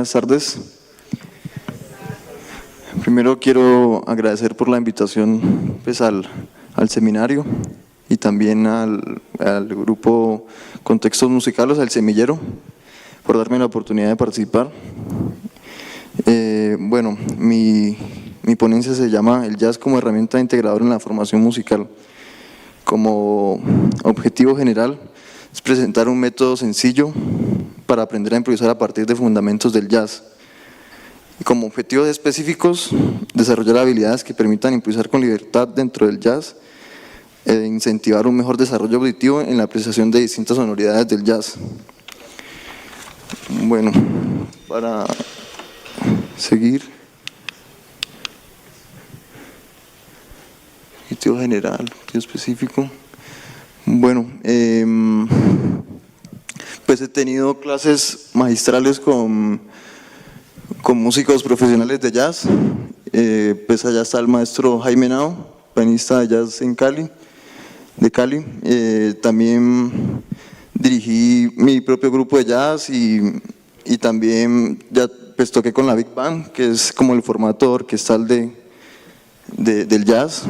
buenas tardes. Primero quiero agradecer por la invitación pues, al seminario y también al grupo Contextos Musicales, al Semillero, por darme la oportunidad de participar. Bueno, mi ponencia se llama El jazz como herramienta integradora en la formación musical. Como objetivo general es presentar un método sencillo para aprender a improvisar a partir de fundamentos del jazz. Y como objetivos específicos, desarrollar habilidades que permitan improvisar con libertad dentro del jazz e incentivar un mejor desarrollo auditivo en la apreciación de distintas sonoridades del jazz. Bueno, para seguir. Objetivo general, objetivo específico. Bueno, pues he tenido clases magistrales con músicos profesionales de jazz. Pues allá está el maestro Jaime Nao, pianista de jazz de Cali. También dirigí mi propio grupo de jazz y también ya pues toqué con la Big Band, que es como el formato orquestal del jazz.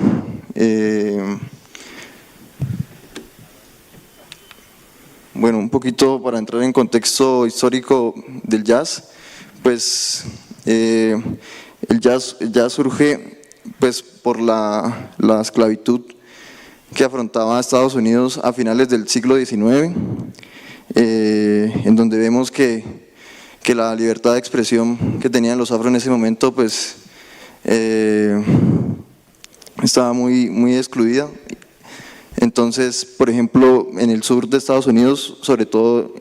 Bueno, un poquito para entrar en contexto histórico del jazz, pues el jazz surge pues por la esclavitud que afrontaba Estados Unidos a finales del siglo XIX, en donde vemos que la libertad de expresión que tenían los afro en ese momento pues estaba muy excluida. Entonces, por ejemplo, en el sur de Estados Unidos, sobre todo,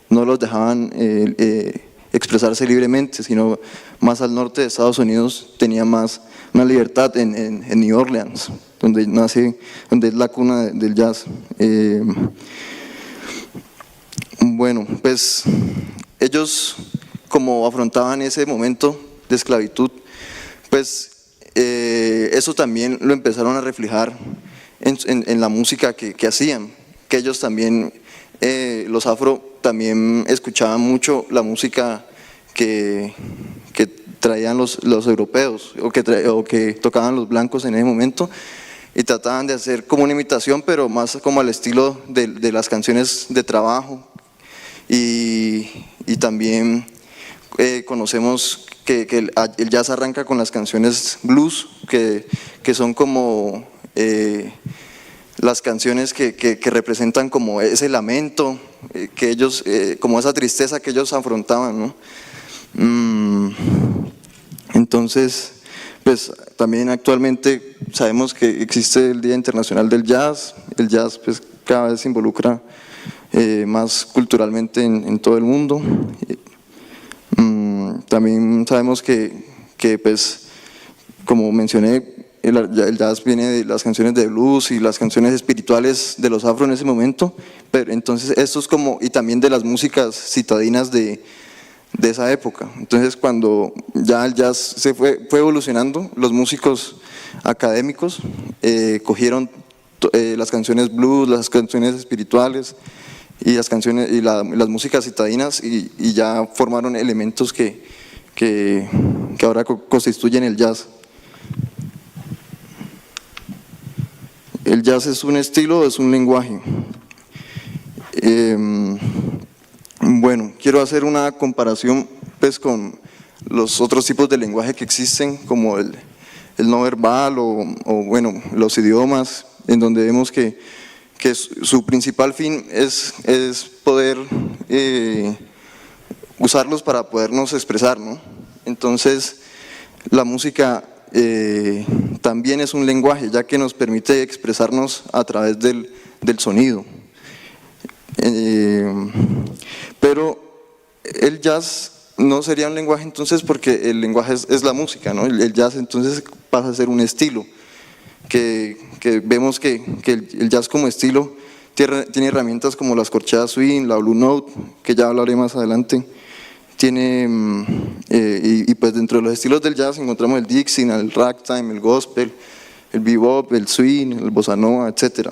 no los dejaban expresarse libremente, sino más al norte de Estados Unidos tenía más libertad en New Orleans, donde es la cuna del jazz. Bueno, pues ellos, como afrontaban ese momento de esclavitud, pues eso también lo empezaron a reflejar en la música que hacían, que ellos también, los afro también escuchaban mucho la música que traían los europeos o que tocaban los blancos en ese momento, y trataban de hacer como una imitación, pero más como al estilo de las canciones de trabajo. Y también conocemos que el jazz arranca con las canciones blues, que son como las canciones que representan como ese lamento, que ellos, como esa tristeza que ellos afrontaban, ¿no? Entonces, pues también actualmente sabemos que existe el Día Internacional del Jazz. El jazz pues cada vez se involucra más culturalmente en todo el mundo. También sabemos que pues, como mencioné, el jazz viene de las canciones de blues y las canciones espirituales de los afro en ese momento, pero entonces esto es como, y también de las músicas citadinas de esa época. Entonces cuando ya el jazz fue evolucionando, los músicos académicos cogieron las canciones blues, las canciones espirituales y las canciones y las músicas citadinas y ya formaron elementos que ahora constituyen el jazz. ¿El jazz es un estilo o es un lenguaje? Bueno, quiero hacer una comparación pues, con los otros tipos de lenguaje que existen, como el no verbal o bueno, los idiomas, en donde vemos que su principal fin es poder usarlos para podernos expresar, ¿no? Entonces, la música también es un lenguaje, ya que nos permite expresarnos a través del sonido. Pero el jazz no sería un lenguaje entonces, porque el lenguaje es la música, ¿no? El jazz entonces pasa a ser un estilo, que vemos que el jazz como estilo tiene herramientas como las corcheas swing, la blue note, que ya hablaré más adelante. Y pues dentro de los estilos del jazz encontramos el Dixie, el ragtime, el gospel, el bebop, el swing, el bossa nova, etc.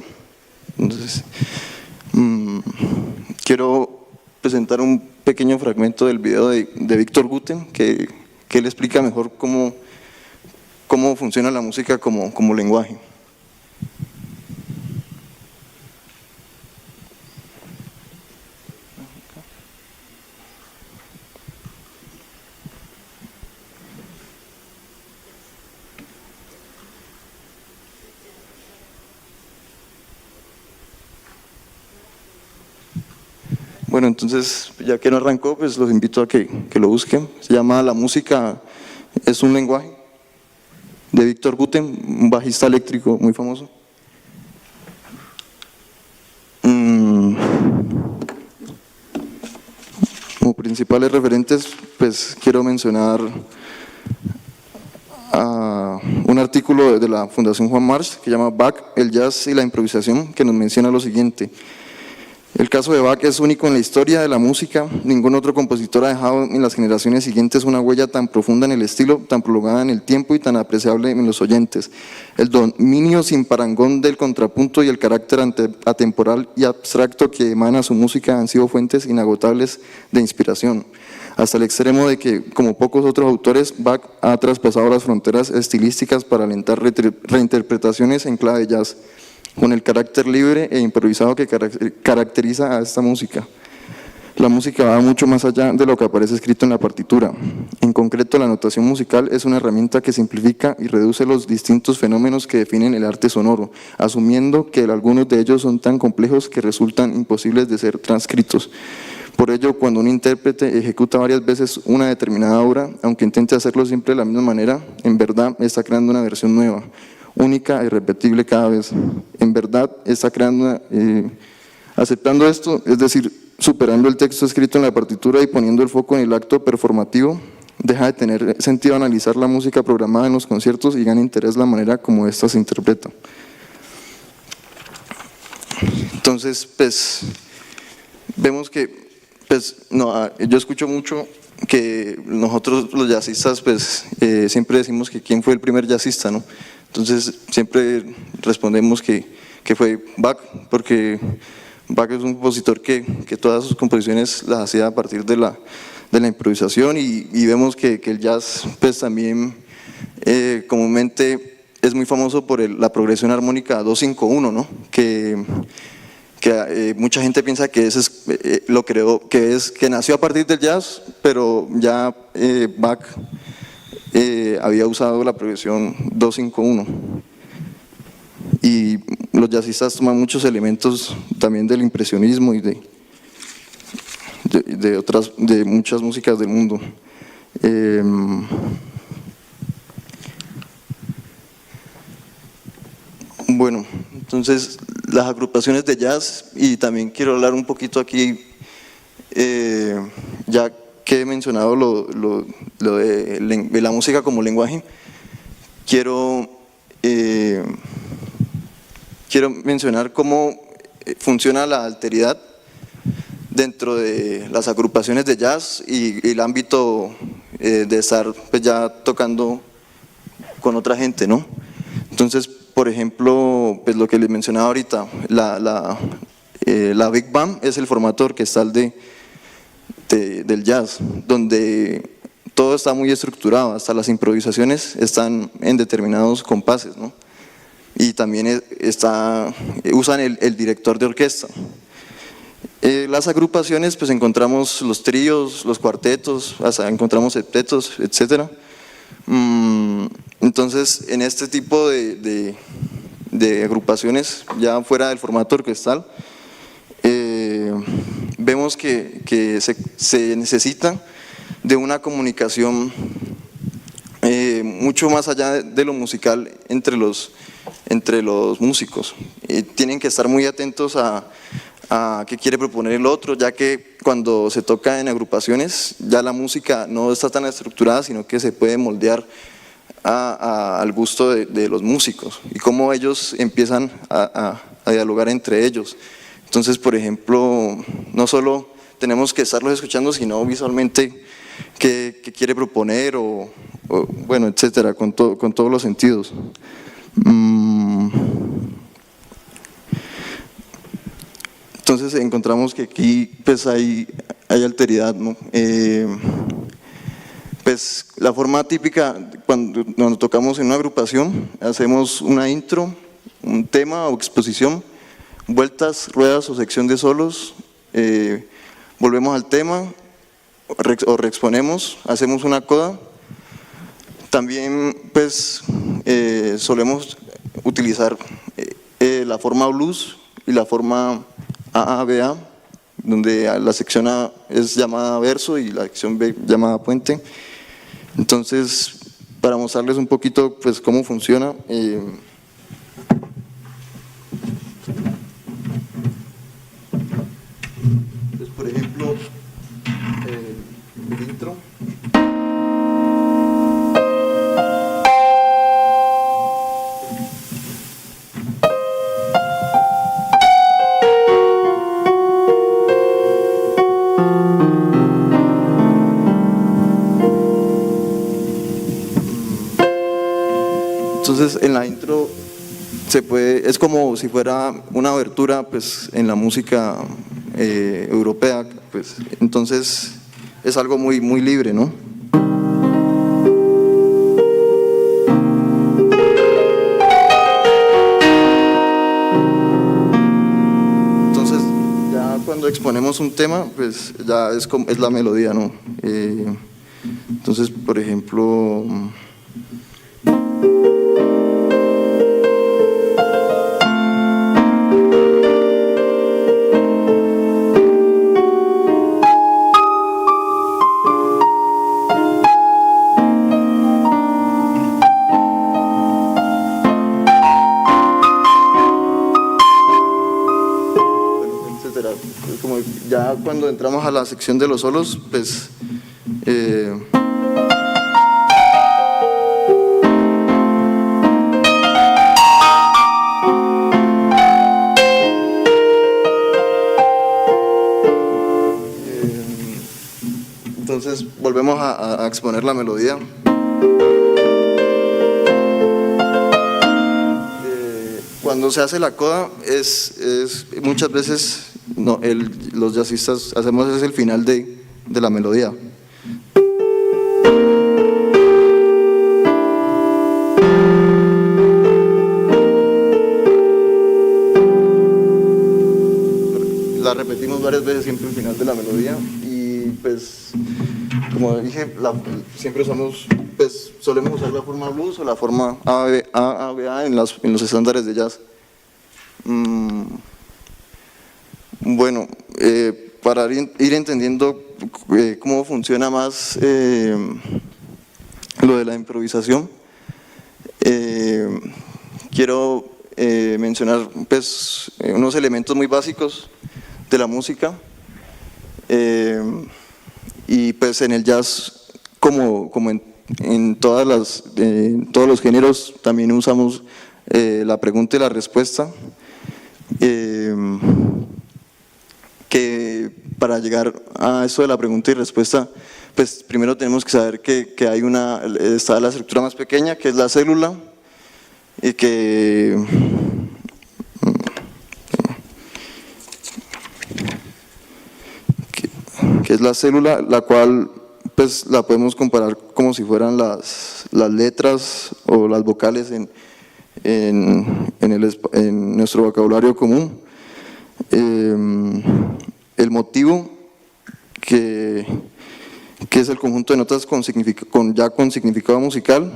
Entonces, quiero presentar un pequeño fragmento del video de Víctor Guten, que él explica mejor cómo funciona la música como lenguaje. Bueno, entonces, ya que no arrancó, pues los invito a que lo busquen. Se llama La música es un lenguaje, de Víctor Guten, un bajista eléctrico muy famoso. Como principales referentes, pues quiero mencionar a un artículo de la Fundación Juan March que llama Bach, el jazz y la improvisación, que nos menciona lo siguiente: el caso de Bach es único en la historia de la música. Ningún otro compositor ha dejado en las generaciones siguientes una huella tan profunda en el estilo, tan prolongada en el tiempo y tan apreciable en los oyentes. El dominio sin parangón del contrapunto y el carácter atemporal y abstracto que emana su música han sido fuentes inagotables de inspiración, hasta el extremo de que, como pocos otros autores, Bach ha traspasado las fronteras estilísticas para alentar reinterpretaciones en clave de jazz, con el carácter libre e improvisado que caracteriza a esta música. La música va mucho más allá de lo que aparece escrito en la partitura. En concreto, la notación musical es una herramienta que simplifica y reduce los distintos fenómenos que definen el arte sonoro, asumiendo que algunos de ellos son tan complejos que resultan imposibles de ser transcritos. Por ello, cuando un intérprete ejecuta varias veces una determinada obra, aunque intente hacerlo siempre de la misma manera, en verdad está creando una versión nueva, única e irrepetible cada vez. En verdad está creando aceptando esto, es decir, superando el texto escrito en la partitura y poniendo el foco en el acto performativo, deja de tener sentido analizar la música programada en los conciertos y gana interés la manera como ésta se interpreta. Entonces, pues, vemos que, pues, yo escucho mucho que nosotros los jazzistas, pues, siempre decimos que quién fue el primer jazzista, ¿no? Entonces siempre respondemos que fue Bach, porque Bach es un compositor que todas sus composiciones las hacía a partir de la improvisación y vemos que el jazz pues también comúnmente es muy famoso por la progresión armónica 2-5-1, ¿no? Que mucha gente piensa que ese es, lo creó, que nació a partir del jazz, pero ya Bach había usado la progresión 2-5-1 y los jazzistas toman muchos elementos también del impresionismo y de muchas músicas del mundo. Bueno, entonces las agrupaciones de jazz, y también quiero hablar un poquito aquí, ya que he mencionado lo de la música como lenguaje, quiero mencionar cómo funciona la alteridad dentro de las agrupaciones de jazz y el ámbito de estar pues ya tocando con otra gente, ¿no? Entonces, por ejemplo, pues lo que les mencionaba ahorita, la Big Band es el formato orquestal del jazz, donde todo está muy estructurado, hasta las improvisaciones están en determinados compases, ¿no? Y también usan el director de orquesta. Las agrupaciones, pues encontramos los tríos, los cuartetos, hasta encontramos septetos, etc. Entonces, en este tipo de agrupaciones, ya fuera del formato orquestal, vemos que se necesita de una comunicación mucho más allá de lo musical entre los músicos. Tienen que estar muy atentos a qué quiere proponer el otro, ya que cuando se toca en agrupaciones ya la música no está tan estructurada, sino que se puede moldear al gusto de los músicos y cómo ellos empiezan a dialogar entre ellos. Entonces, por ejemplo, no solo tenemos que estarlos escuchando, sino visualmente qué quiere proponer bueno, etcétera, con todos los sentidos. Entonces encontramos que aquí pues hay hay alteridad, ¿no? Pues la forma típica, cuando tocamos en una agrupación, hacemos una intro, un tema o exposición, vueltas, ruedas o sección de solos, volvemos al tema o reexponemos, hacemos una coda. También pues solemos utilizar la forma blues y la forma AABA, donde la sección A es llamada verso y la sección B llamada puente. Entonces, para mostrarles un poquito pues cómo funciona, pues, por ejemplo, el intro. Entonces en la intro es como si fuera una abertura pues, en la música europea, pues, entonces es algo muy, muy libre, ¿no? Entonces ya cuando exponemos un tema, pues ya es la melodía, ¿no? Entonces, por ejemplo… Como ya cuando entramos a la sección de los solos, pues entonces volvemos a exponer la melodía. Cuando se hace la coda es muchas veces los jazzistas hacemos es el final de la melodía. La repetimos varias veces siempre el final de la melodía y pues como dije siempre solemos usar la forma blues o la forma ABA en los estándares de jazz. Bueno, para ir entendiendo cómo funciona más lo de la improvisación, quiero mencionar pues, unos elementos muy básicos de la música y pues en el jazz como en todos los géneros también usamos la pregunta y la respuesta, que para llegar a eso de la pregunta y respuesta, pues primero tenemos que saber que está la estructura más pequeña, que es la célula, y que es la célula, la cual pues la podemos comparar como si fueran las letras o las vocales en nuestro vocabulario común. El motivo, que es el conjunto de notas con significado musical,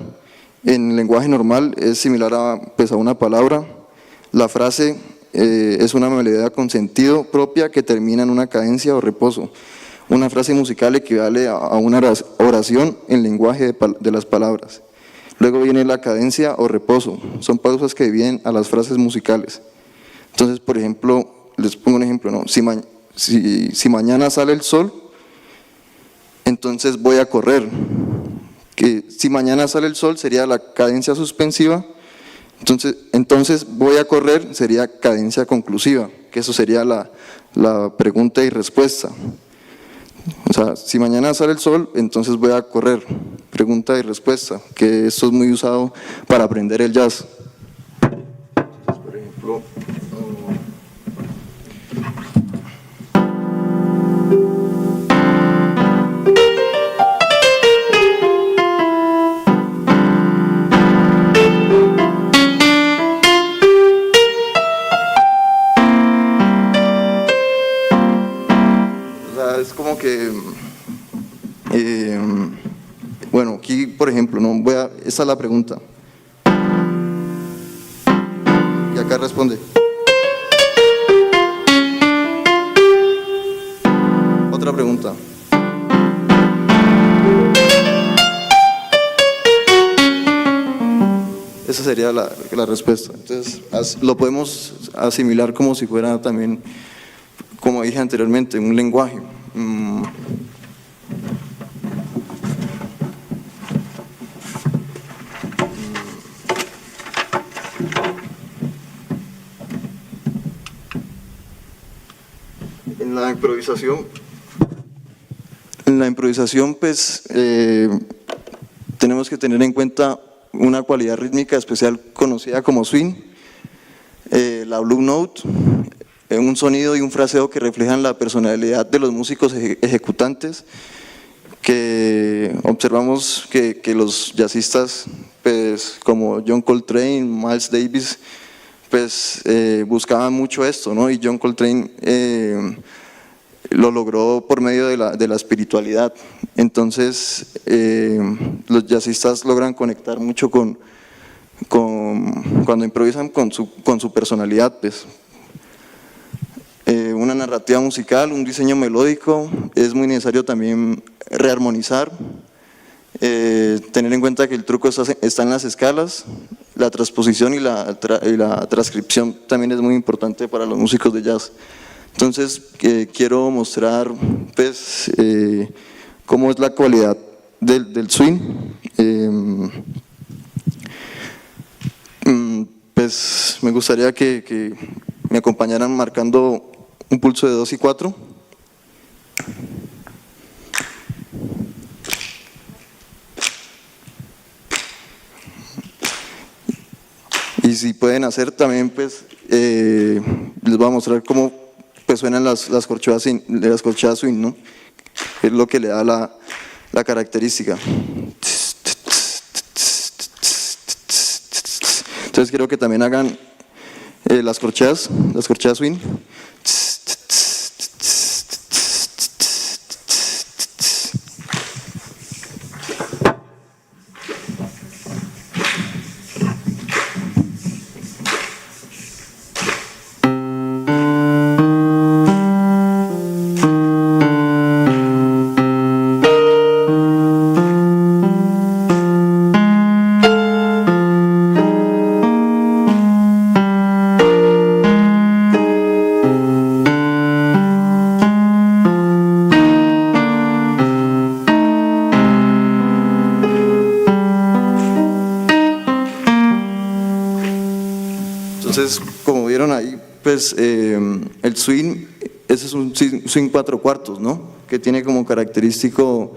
en el lenguaje normal es similar a una palabra. La frase es una melodía con sentido propia que termina en una cadencia o reposo. Una frase musical equivale a una oración en lenguaje de las palabras. Luego viene la cadencia o reposo, son pausas que dividen a las frases musicales. Entonces, por ejemplo, les pongo un ejemplo, ¿no? Si mañana sale el sol, entonces voy a correr. Que si mañana sale el sol sería la cadencia suspensiva, entonces voy a correr sería cadencia conclusiva, que eso sería la pregunta y respuesta. O sea, si mañana sale el sol, entonces voy a correr, pregunta y respuesta, que esto es muy usado para aprender el jazz. Entonces, por ejemplo, eh, bueno, aquí por ejemplo, ¿no? Esta es la pregunta. Y acá responde. Otra pregunta. Esa sería la respuesta. Entonces, lo podemos asimilar como si fuera también, como dije anteriormente, un lenguaje. En la improvisación, pues, tenemos que tener en cuenta una cualidad rítmica especial conocida como swing, la Blue Note, un sonido y un fraseo que reflejan la personalidad de los músicos ejecutantes, que observamos que los jazzistas, pues, como John Coltrane, Miles Davis, pues buscaban mucho esto, ¿no? Y John Coltrane lo logró por medio de la espiritualidad. Entonces, los jazzistas logran conectar mucho cuando improvisan con su personalidad, pues. Una narrativa musical, un diseño melódico, es muy necesario también rearmonizar, tener en cuenta que el truco está en las escalas, la transposición y la transcripción también es muy importante para los músicos de jazz. Entonces, quiero mostrar, pues, cómo es la cualidad del swing. Pues me gustaría que me acompañaran marcando un pulso de 2 y 4. Y si pueden hacer también, pues, les voy a mostrar cómo pues suenan las corcheas swing, ¿no? Es lo que le da la característica. Entonces quiero que también hagan las corcheas swing. Entonces, como vieron ahí, pues el swing, ese es un swing 4/4, ¿no? Que tiene como característico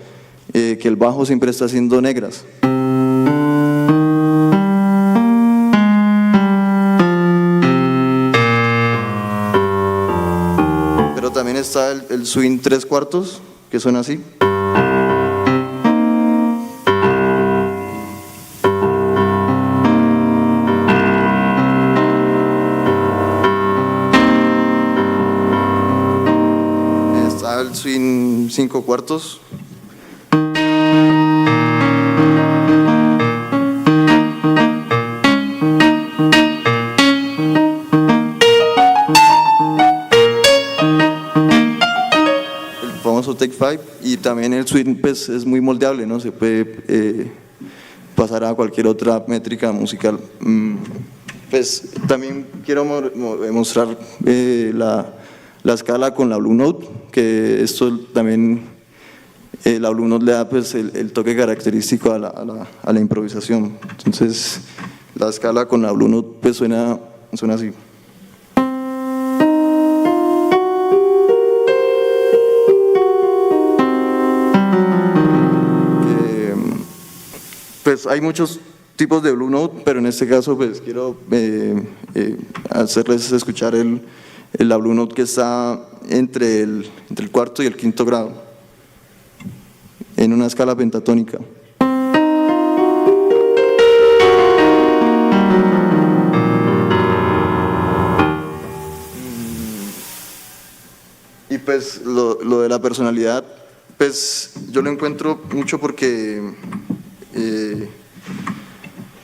que el bajo siempre está haciendo negras. Pero también está el swing 3/4, que suena así. El swing 5/4. El famoso take 5. Y también el swing, pues, es muy moldeable, ¿no? Se puede pasar a cualquier otra métrica musical. Pues también quiero mostrar la escala con la Blue Note, que esto también, la Blue Note le da, pues, el toque característico a la improvisación. Entonces, la escala con la Blue Note, pues, suena así. Pues hay muchos tipos de Blue Note, pero en este caso, pues, quiero hacerles escuchar la Blue Note que está entre el cuarto y el quinto grado, en una escala pentatónica. Y pues lo de la personalidad, Pues yo lo encuentro mucho porque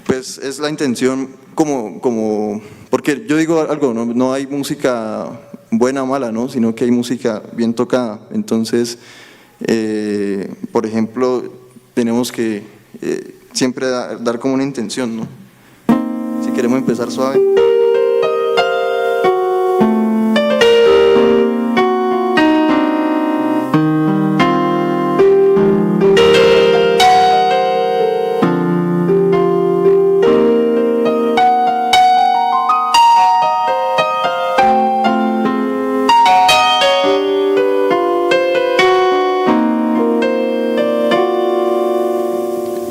pues es la intención porque yo digo algo, no hay música buena o mala, ¿no? Sino que hay música bien tocada. Entonces, por ejemplo, tenemos que siempre dar como una intención, ¿no? Si queremos empezar suave.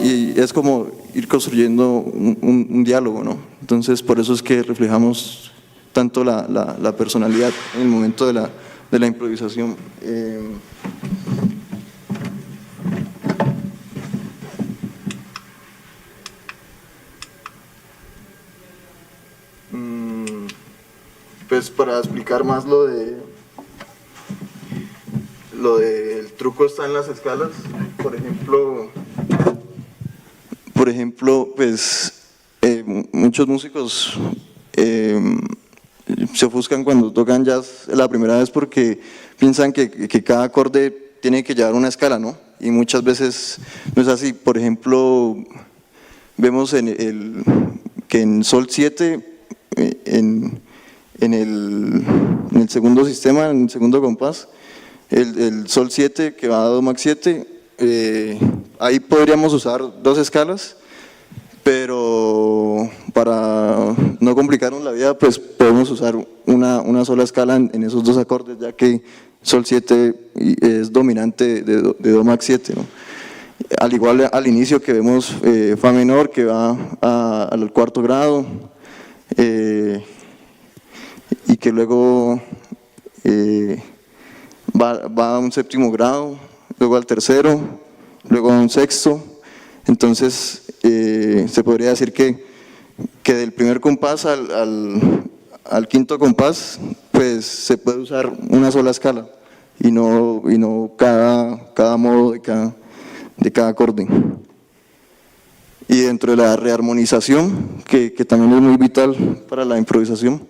Y es como ir construyendo un diálogo, ¿no? Entonces, por eso es que reflejamos tanto la personalidad en el momento de la improvisación. Pues para explicar más lo del truco está en las escalas, por ejemplo, pues muchos músicos se ofuscan cuando tocan jazz la primera vez porque piensan que cada acorde tiene que llevar una escala, ¿no? Y muchas veces no es así. Por ejemplo, vemos que en Sol 7, en el segundo sistema, en el segundo compás, el Sol 7 que va a Do Max 7, ahí podríamos usar dos escalas, pero para no complicarnos la vida, pues podemos usar una sola escala en esos dos acordes, ya que Sol 7 es dominante de Do Max 7, ¿no? Al igual al inicio que vemos Fa menor que va al cuarto grado, y que luego va a un séptimo grado, luego al tercero, luego a un sexto. Entonces se podría decir que del primer compás al quinto compás pues se puede usar una sola escala y no cada modo de cada acorde. Y dentro de la rearmonización, que también es muy vital para la improvisación,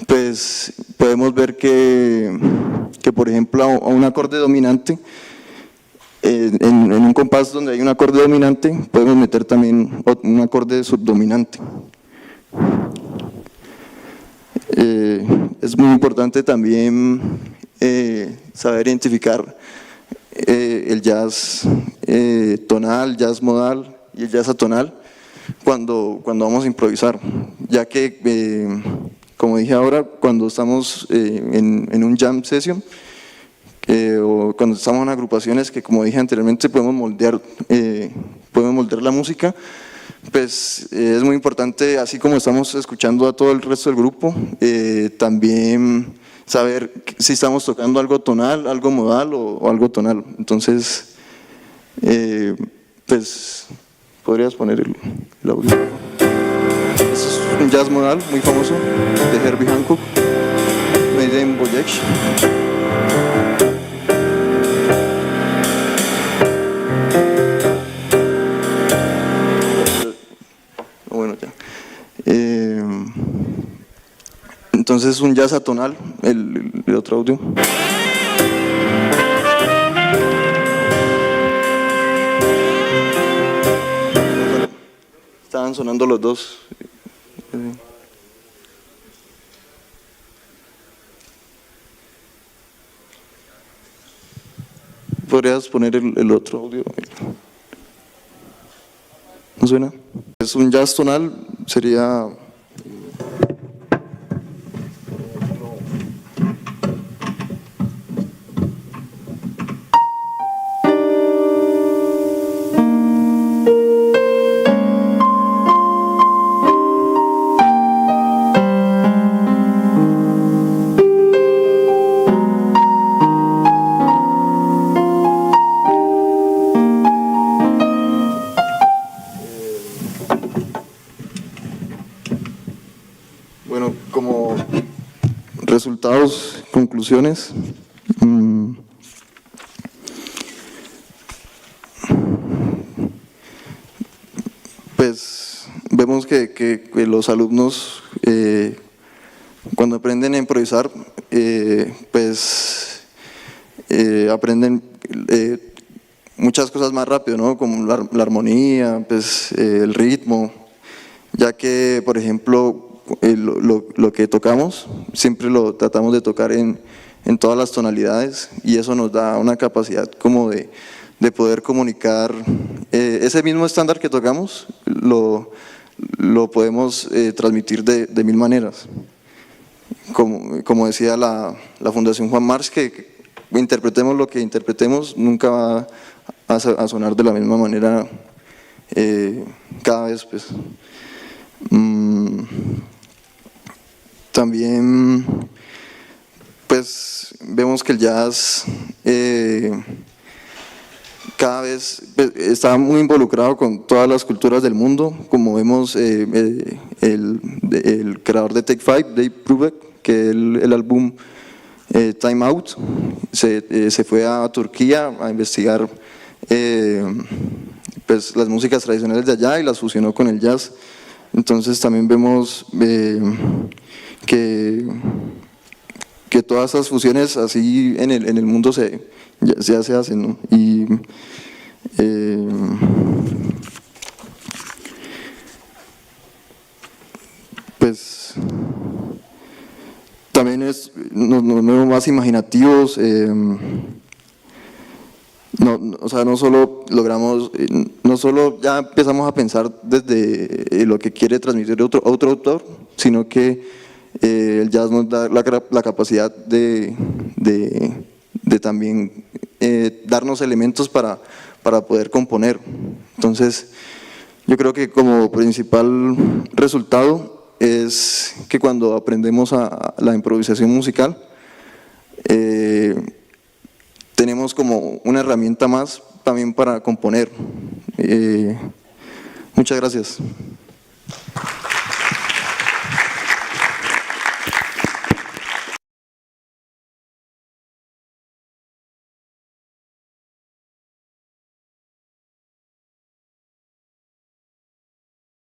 pues podemos ver que por ejemplo a un acorde dominante, en un compás donde hay un acorde dominante, podemos meter también un acorde subdominante. Es muy importante también saber identificar el jazz tonal, jazz modal y el jazz atonal cuando vamos a improvisar, ya que como dije ahora, cuando estamos en un jam session o cuando estamos en agrupaciones que, como dije anteriormente, podemos moldear la música, pues es muy importante, así como estamos escuchando a todo el resto del grupo, también saber si estamos tocando algo tonal, algo modal o algo tonal. Entonces, pues podrías poner el audio. Este es un jazz modal muy famoso de Herbie Hancock, Made in Voyage. Bueno, ya. Entonces un jazz atonal, el otro audio. Estaban sonando los dos. ¿Podrías poner el otro audio? ¿No suena? Es un jazz tonal, sería... Bueno, como resultados, conclusiones, que los alumnos cuando aprenden a improvisar, pues aprenden muchas cosas más rápido, ¿no? Como la armonía, pues, el ritmo, ya que, por ejemplo, lo que tocamos, siempre lo tratamos de tocar en todas las tonalidades, y eso nos da una capacidad como de poder comunicar ese mismo estándar que tocamos, lo podemos transmitir de mil maneras. Como decía la Fundación Juan March, que interpretemos lo que interpretemos, nunca va a sonar de la misma manera cada vez, pues. También pues vemos que el jazz cada vez está muy involucrado con todas las culturas del mundo, como vemos el creador de Take Five, Dave Brubeck, que el álbum Time Out, se fue a Turquía a investigar pues las músicas tradicionales de allá y las fusionó con el jazz. Entonces también vemos que todas esas fusiones así en el mundo ya se hacen, ¿no? Y pues también nos vemos más imaginativos, o sea, no solo logramos, no solo ya empezamos a pensar desde lo que quiere transmitir otro autor, sino que el jazz nos da la capacidad de también darnos elementos para poder componer. Entonces, yo creo que como principal resultado es que cuando aprendemos a la improvisación musical, tenemos como una herramienta más también para componer. Muchas gracias.